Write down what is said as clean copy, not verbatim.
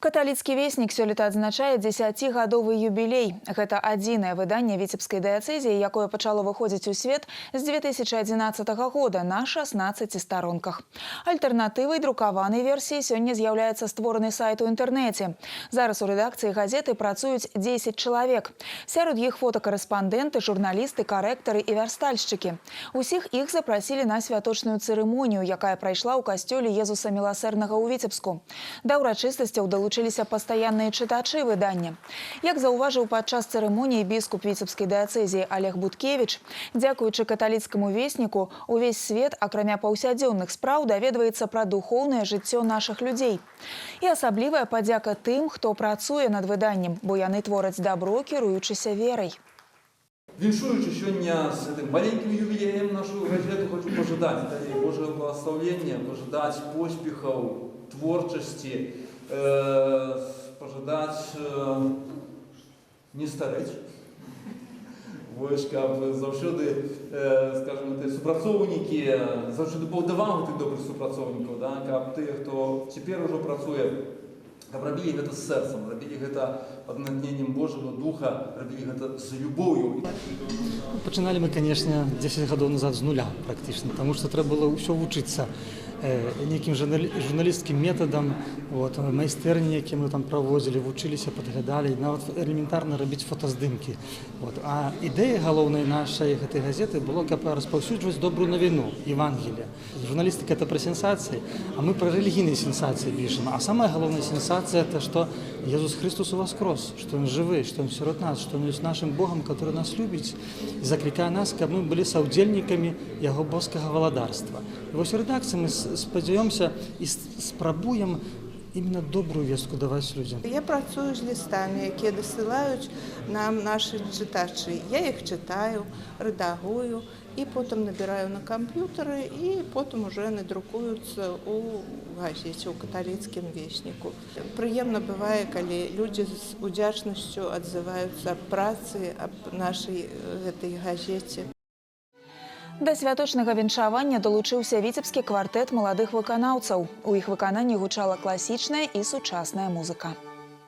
Каталіцкі веснік сёлета адзначае 10гадовы юбілей. Гэта адзінае выданне віцебскай дыяцэзіі, якое пачало выходзіць у свет з 2011 года на 16 старонках. Альтэрнатывай друкаванай версіі сёння з'яўляецца створаны сайт у інтэрнэце. Зараз у рэдакцыі газеты працуюць 10 чалавек. Сярод іх фотакарэспандэнты, журналісты, карэктары і вярстальшчыкі. Усіх іх запрасілі на святочную цырымонію, якая прайшла ў касцёле Езуса Міласэрнага ў Віцебску. Да ўрачыстасцяў далучыліся пастаянныя чытачы выдання. Як заўважыў падчас цырымоніі біскуп віцебскай дыяцэзіі Олег Буткевіч, дзякуючы каталіцкаму весніку, увесь свет, акрамя паўсядзённых спраў, даведваецца пра духоўнае жыццё нашых людзей. І асаблівая падзяка тым, хто працуе над выданнем, бо яны твораць дабро, кіруючыся верай. Віншуючи сьогодні з цим маленьким ювілеєм нашу газету, хочу пожадати Божого благословення, пожадати поспіхів, творчості, пожадати не старeć. Ось, каб завжди, скажімо, ті супрацовники, завжди повдавали тих добрих супрацовників, да? Каб ті, хто тепер уже працює, каб робили гэта з серцем, робили гэта під натхненням Божого Духа, робили гэта з любов'ю. Починали ми, звісно, 10 років назад з нуля практично, тому що треба було все вчитися неким журналістським методом, майстерні, які ми там проводили, вчилися, підглядали, навіть елементарно робити фотоздимки. А ідея головної нашої газети була, щоб розповсюджувати добру новину, Євангелія. Журналістика – це про сенсації, а ми про релігійні сенсації пишемо. А сама головна сенсація – це, що Ісус Христос воскрес, що Він живий, що Він серед нас, що Він є нашим Богом, який нас любить і закликає нас, щоб ми були соудільниками Його божського володарства. І ось в редакції ми сподіваємося і спробуємо іменно добру вістку давати людям. Я працюю з листами, які досилають нам наші читачі. Я їх читаю, редагую і потім набираю на комп'ютери, і потім вже вони друкуються у газеті, у католицькому віснику. Приємно буває, коли люди з удячністю відзиваються об праці, об нашій газеті. Да святочнага віншавання долучыўся віцебскі квартэт маладых выканаўцаў. У іх выкананні гучала класічная і сучасная музыка.